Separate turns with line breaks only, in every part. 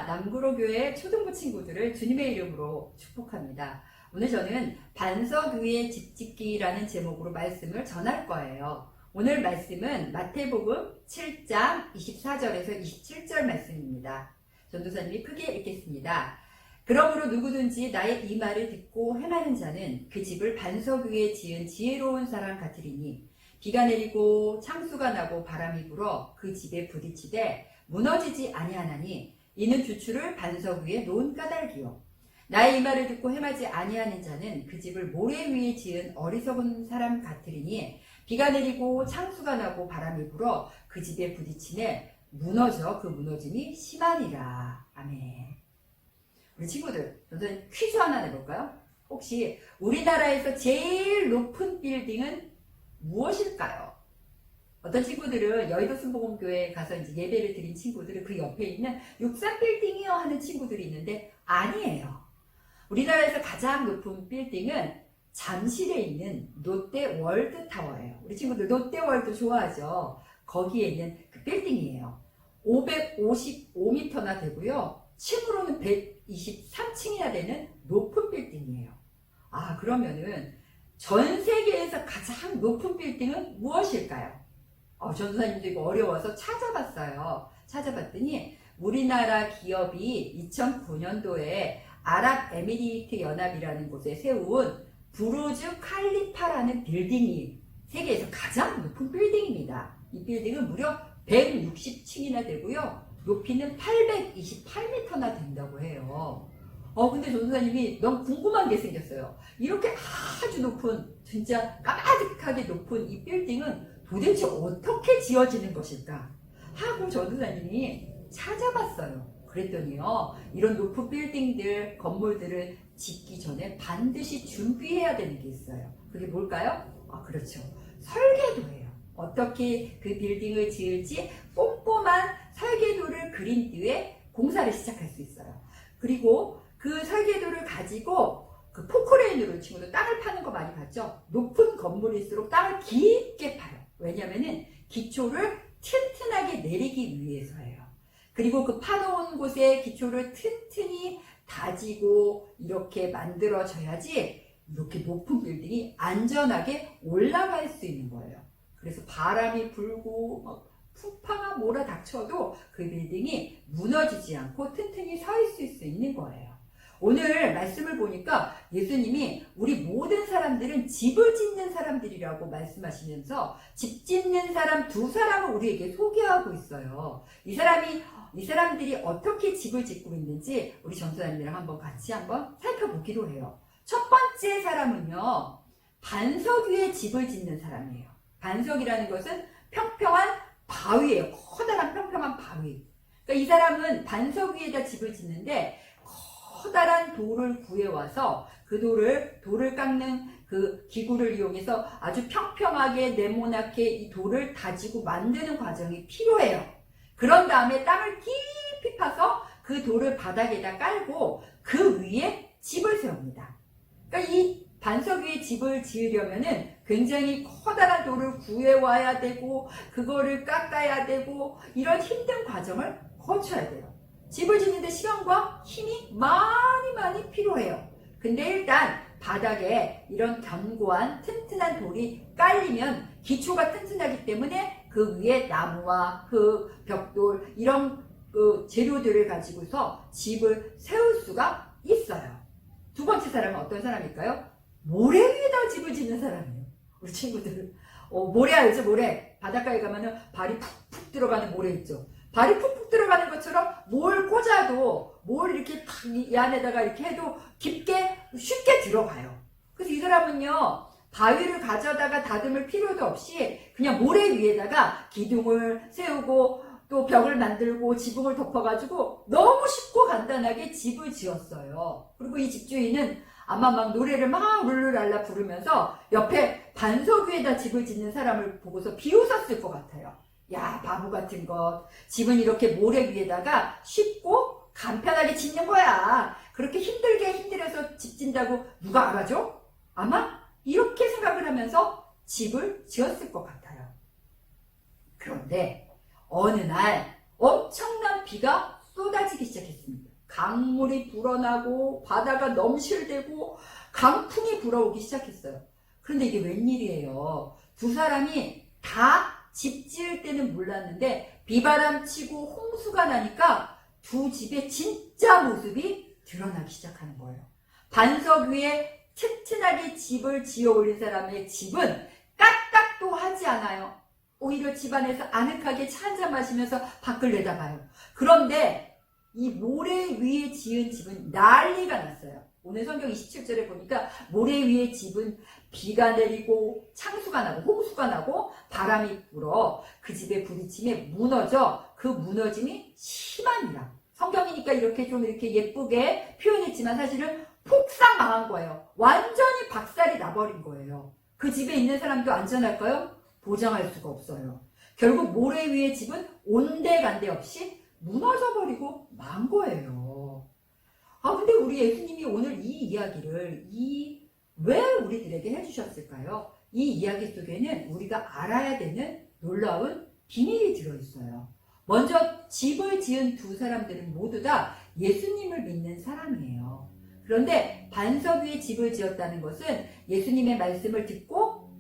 반갑습니다. 남구로교회 초등부 친구들을 주님의 이름으로 축복합니다. 오늘 저는 반석 위의 집짓기라는 제목으로 말씀을 전할 거예요. 오늘 말씀은 마태복음 7장 24절에서 27절 말씀입니다. 전도사님이 크게 읽겠습니다. 그러므로 누구든지 나의 이 말을 듣고 행하는 자는 그 집을 반석 위에 지은 지혜로운 사람 같으리니 비가 내리고 창수가 나고 바람이 불어 그 집에 부딪히되 무너지지 아니하나니 이는 주추를 반석 위에 놓은 까닭이요. 나의 이 말을 듣고 행하지 아니하는 자는 그 집을 모래 위에 지은 어리석은 사람 같으리니 비가 내리고 창수가 나고 바람이 불어 그 집에 부딪히네 무너져 그 무너짐이 심하니라. 아멘. 우리 친구들, 저는 퀴즈 하나 내볼까요? 혹시 우리나라에서 제일 높은 빌딩은 무엇일까요? 어떤 친구들은 여의도 순복음교회에 가서 이제 예배를 드린 친구들은 그 옆에 있는 63빌딩이요 하는 친구들이 있는데 아니에요. 우리나라에서 가장 높은 빌딩은 잠실에 있는 롯데월드타워예요. 우리 친구들 롯데월드 좋아하죠? 거기에 있는 그 빌딩이에요. 555m나 되고요. 층으로는 123층이나 되는 높은 빌딩이에요. 아, 그러면은 전 세계에서 가장 높은 빌딩은 무엇일까요? 전도사님도 이거 어려워서 찾아봤어요. 찾아봤더니 우리나라 기업이 2009년도에 아랍에미리트 연합이라는 곳에 세운 부르즈 칼리파라는 빌딩이 세계에서 가장 높은 빌딩입니다. 이 빌딩은 무려 160층이나 되고요. 높이는 828m나 된다고 해요. 근데 전도사님이 너무 궁금한 게 생겼어요. 이렇게 아주 높은, 진짜 까마득하게 높은 이 빌딩은 도대체 어떻게 지어지는 것일까? 하고 전도사님이 찾아봤어요. 그랬더니요, 이런 높은 빌딩들, 건물들을 짓기 전에 반드시 준비해야 되는 게 있어요. 그게 뭘까요? 그렇죠. 설계도예요. 어떻게 그 빌딩을 지을지 꼼꼼한 설계도를 그린 뒤에 공사를 시작할 수 있어요. 그리고 그 설계도를 가지고 그 포크레인으로 친구들 땅을 파는 거 많이 봤죠? 높은 건물일수록 땅을 깊게 파요. 왜냐면은 기초를 튼튼하게 내리기 위해서예요. 그리고 그 파놓은 곳에 기초를 튼튼히 다지고 이렇게 만들어져야지 이렇게 높은 빌딩이 안전하게 올라갈 수 있는 거예요. 그래서 바람이 불고 풍파가 몰아닥쳐도 그 빌딩이 무너지지 않고 튼튼히 서 있을 수 있는 거예요. 오늘 말씀을 보니까 예수님이 우리 모든 사람들은 집을 짓는 사람들이라고 말씀하시면서 집 짓는 사람 두 사람을 우리에게 소개하고 있어요. 이 사람들이 어떻게 집을 짓고 있는지 우리 전도사님이랑 같이 살펴보기로 해요. 첫 번째 사람은요, 반석 위에 집을 짓는 사람이에요. 반석이라는 것은 평평한 바위예요. 커다란 평평한 바위. 그러니까 이 사람은 반석 위에다 집을 짓는데 커다란 돌을 구해와서 그 돌을 깎는 그 기구를 이용해서 아주 평평하게 네모나게 이 돌을 다지고 만드는 과정이 필요해요. 그런 다음에 땅을 깊이 파서 그 돌을 바닥에다 깔고 그 위에 집을 세웁니다. 그러니까 이 반석 위에 집을 지으려면은 굉장히 커다란 돌을 구해와야 되고 그거를 깎아야 되고 이런 힘든 과정을 거쳐야 돼요. 집을 짓는데 시간과 힘이 많이 필요해요. 근데 일단 바닥에 이런 견고한 튼튼한 돌이 깔리면 기초가 튼튼하기 때문에 그 위에 나무와 그 벽돌 이런 재료들을 가지고서 집을 세울 수가 있어요. 두 번째 사람은 어떤 사람일까요? 모래 위에다 집을 짓는 사람이에요. 우리 친구들 모래 알죠? 모래. 바닷가에 가면은 발이 푹푹 들어가는 모래 있죠. 발이 푹푹 들어가는 것처럼 뭘 꽂아도 뭘 이렇게 탁 이 안에다가 이렇게 해도 쉽게 들어가요. 그래서 이 사람은요, 바위를 가져다가 다듬을 필요도 없이 그냥 모래 위에다가 기둥을 세우고 또 벽을 만들고 지붕을 덮어가지고 너무 쉽고 간단하게 집을 지었어요. 그리고 이 집주인은 아마 막 노래를 막 룰루랄라 부르면서 옆에 반석 위에다 집을 짓는 사람을 보고서 비웃었을 것 같아요. 야, 바보 같은 것. 집은 이렇게 모래 위에다가 쉽고 간편하게 짓는 거야. 그렇게 힘들어서 집 짓는다고 누가 알아줘? 아마 이렇게 생각을 하면서 집을 지었을 것 같아요. 그런데 어느 날 엄청난 비가 쏟아지기 시작했습니다. 강물이 불어나고 바다가 넘실대고 강풍이 불어오기 시작했어요. 그런데 이게 웬일이에요. 두 사람이 다 집 지을 때는 몰랐는데 비바람 치고 홍수가 나니까 두 집의 진짜 모습이 드러나기 시작하는 거예요. 반석 위에 튼튼하게 집을 지어 올린 사람의 집은 까딱도 하지 않아요. 오히려 집안에서 아늑하게 차 한잔 마시면서 밖을 내다봐요. 그런데 이 모래 위에 지은 집은 난리가 났어요. 오늘 성경 27절에 보니까 모래 위에 집은 비가 내리고 창수가 나고 홍수가 나고 바람이 불어 그 집에 부딪힘에 무너져 그 무너짐이 심하니라. 성경이니까 이렇게 좀 이렇게 예쁘게 표현했지만 사실은 폭삭 망한 거예요. 완전히 박살이 나버린 거예요. 그 집에 있는 사람도 안전할까요? 보장할 수가 없어요. 결국 모래 위의 집은 온데간데 없이 무너져버리고 만 거예요. 근데 우리 예수님이 오늘 이 이야기를 왜 우리들에게 해주셨을까요? 이 이야기 속에는 우리가 알아야 되는 놀라운 비밀이 들어있어요. 먼저 집을 지은 두 사람들은 모두 다 예수님을 믿는 사람이에요. 그런데 반석 위에 집을 지었다는 것은 예수님의 말씀을 듣고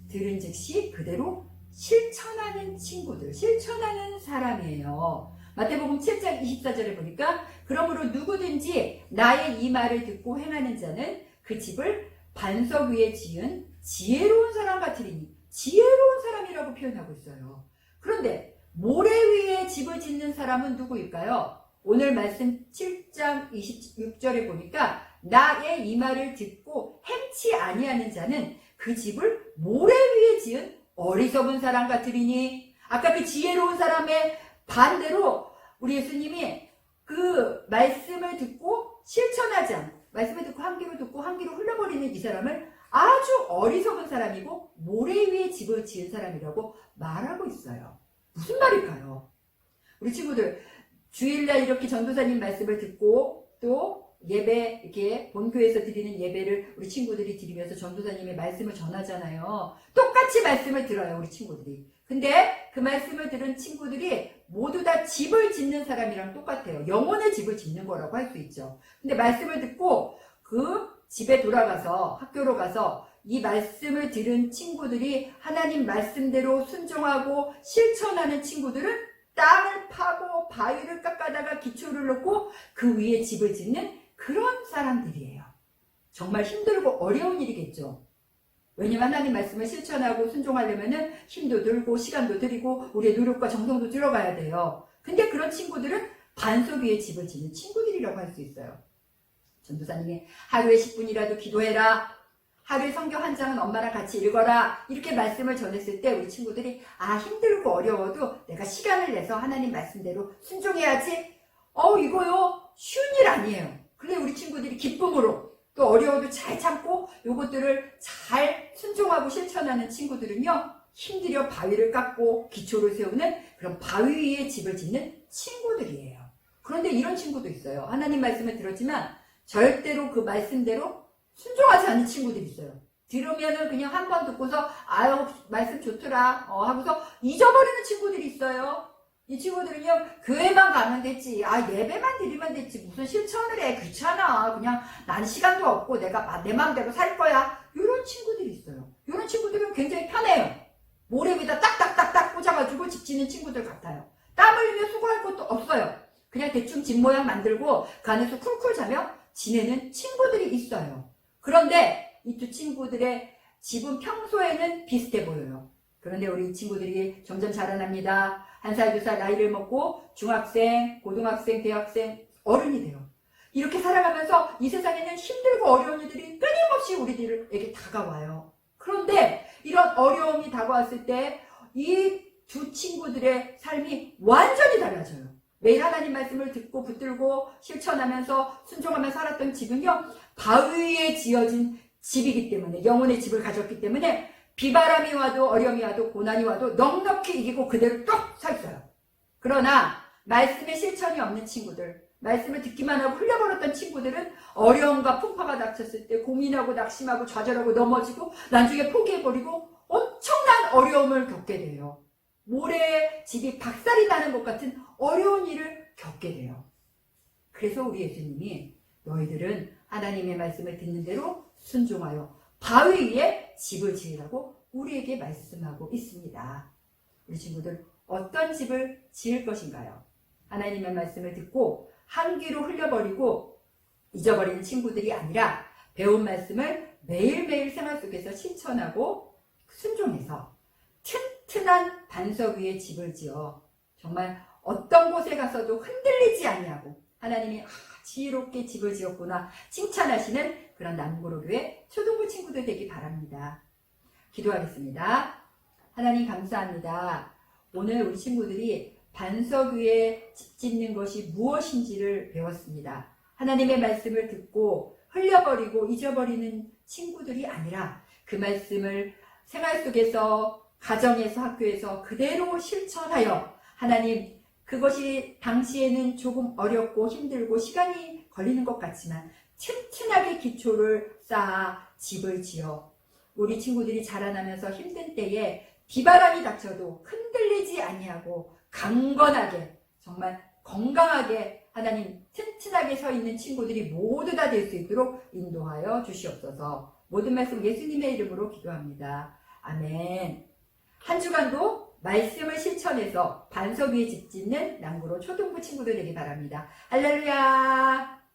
들은 즉시 그대로 실천하는 친구들, 실천하는 사람이에요. 마태복음 7장 24절에 보니까 그러므로 누구든지 나의 이 말을 듣고 행하는 자는 그 집을 반석 위에 지은 지혜로운 사람 같으리니, 지혜로운 사람이라고 표현하고 있어요. 그런데 모래 위에 집을 짓는 사람은 누구일까요? 오늘 말씀 7장 26절에 보니까 나의 이 말을 듣고 행치 아니하는 자는 그 집을 모래 위에 지은 어리석은 사람 같으리니, 아까 그 지혜로운 사람의 반대로 우리 예수님이 그 말씀을 듣고 실천하지 않고, 말씀을 듣고 한 귀로 듣고 한 귀로 흘려버리는 이 사람을 아주 어리석은 사람이고 모래 위에 집을 지은 사람이라고 말하고 있어요. 무슨 말일까요? 우리 친구들 주일날 이렇게 전도사님 말씀을 듣고 또 예배, 이렇게 본교에서 드리는 예배를 우리 친구들이 드리면서 전도사님의 말씀을 전하잖아요. 똑같이 말씀을 들어요, 우리 친구들이. 근데 그 말씀을 들은 친구들이 모두 다 집을 짓는 사람이랑 똑같아요. 영혼의 집을 짓는 거라고 할 수 있죠. 근데 말씀을 듣고 그 집에 돌아가서, 학교로 가서 이 말씀을 들은 친구들이 하나님 말씀대로 순종하고 실천하는 친구들은 땅을 파고 바위를 깎아다가 기초를 놓고 그 위에 집을 짓는 그런 사람들이에요. 정말 힘들고 어려운 일이겠죠. 왜냐면 하나님 말씀을 실천하고 순종하려면 힘도 들고 시간도 들이고 우리의 노력과 정성도 들어가야 돼요. 근데 그런 친구들은 반석 위에 집을 짓는 친구들이라고 할 수 있어요. 전도사님이 하루에 10분이라도 기도해라, 하루에 성경 한 장은 엄마랑 같이 읽어라, 이렇게 말씀을 전했을 때 우리 친구들이 힘들고 어려워도 내가 시간을 내서 하나님 말씀대로 순종해야지, 이거요 쉬운 일 아니에요. 근데 우리 친구들이 기쁨으로 또 어려워도 잘 참고 요것들을 잘 순종하고 실천하는 친구들은요, 힘들여 바위를 깎고 기초를 세우는 그런 바위 위에 집을 짓는 친구들이에요. 그런데 이런 친구도 있어요. 하나님 말씀을 들었지만 절대로 그 말씀대로 순종하지 않는 친구들이 있어요. 들으면은 그냥 한 번 듣고서 말씀 좋더라 하고서 잊어버리는 친구들이 있어요. 이 친구들은요, 교회만 가면 됐지, 예배만 드리면 됐지, 무슨 실천을 해, 귀찮아, 그냥 난 시간도 없고 내가 내 마음대로 살 거야, 이런 친구들이 있어요. 이런 친구들은 굉장히 편해요. 모래 위에다 딱딱딱딱 꽂아가지고 집 짓는 친구들 같아요. 땀 흘리며 수고할 것도 없어요. 그냥 대충 집 모양 만들고 그 안에서 쿨쿨 자며 지내는 친구들이 있어요. 그런데 이 두 친구들의 집은 평소에는 비슷해 보여요. 그런데 우리 친구들이 점점 자라납니다. 1살, 2살 나이를 먹고 중학생, 고등학생, 대학생, 어른이 돼요. 이렇게 살아가면서 이 세상에는 힘들고 어려운 일들이 끊임없이 우리들에게 다가와요. 그런데 이런 어려움이 다가왔을 때 이 두 친구들의 삶이 완전히 달라져요. 매일 하나님 말씀을 듣고 붙들고 실천하면서 순종하며 살았던 집은요, 바위 위에 지어진 집이기 때문에, 영혼의 집을 가졌기 때문에 비바람이 와도 어려움이 와도 고난이 와도 넉넉히 이기고 그대로 뚝 서 있어요. 그러나 말씀에 실천이 없는 친구들, 말씀을 듣기만 하고 흘려버렸던 친구들은 어려움과 풍파가 닥쳤을 때 고민하고 낙심하고 좌절하고 넘어지고 나중에 포기해버리고 엄청난 어려움을 겪게 돼요. 모래에 집이 박살이 나는 것 같은 어려운 일을 겪게 돼요. 그래서 우리 예수님이 너희들은 하나님의 말씀을 듣는 대로 순종하여 바위 위에 집을 지으라고 우리에게 말씀하고 있습니다. 우리 친구들 어떤 집을 지을 것인가요? 하나님의 말씀을 듣고 한 귀로 흘려버리고 잊어버리는 친구들이 아니라 배운 말씀을 매일매일 생활 속에서 실천하고 순종해서 튼튼한 반석 위에 집을 지어 정말 어떤 곳에 가서도 흔들리지 아니하고 하나님이 지혜롭게 집을 지었구나 칭찬하시는 그런 남구로교회 초등부 친구들 되기 바랍니다. 기도하겠습니다. 하나님 감사합니다. 오늘 우리 친구들이 반석 위에 집 짓는 것이 무엇인지를 배웠습니다. 하나님의 말씀을 듣고 흘려버리고 잊어버리는 친구들이 아니라 그 말씀을 생활 속에서 가정에서 학교에서 그대로 실천하여 하나님 그것이 당시에는 조금 어렵고 힘들고 시간이 걸리는 것 같지만 튼튼하게 기초를 쌓아 집을 지어 우리 친구들이 자라나면서 힘든 때에 비바람이 닥쳐도 흔들리지 아니하고 강건하게 정말 건강하게 하나님 튼튼하게 서 있는 친구들이 모두 다 될 수 있도록 인도하여 주시옵소서. 모든 말씀 예수님의 이름으로 기도합니다. 아멘. 한 주간도 말씀을 실천해서 반석 위에 집 짓는 남구로 초등부 친구들 되기 바랍니다. 할렐루야.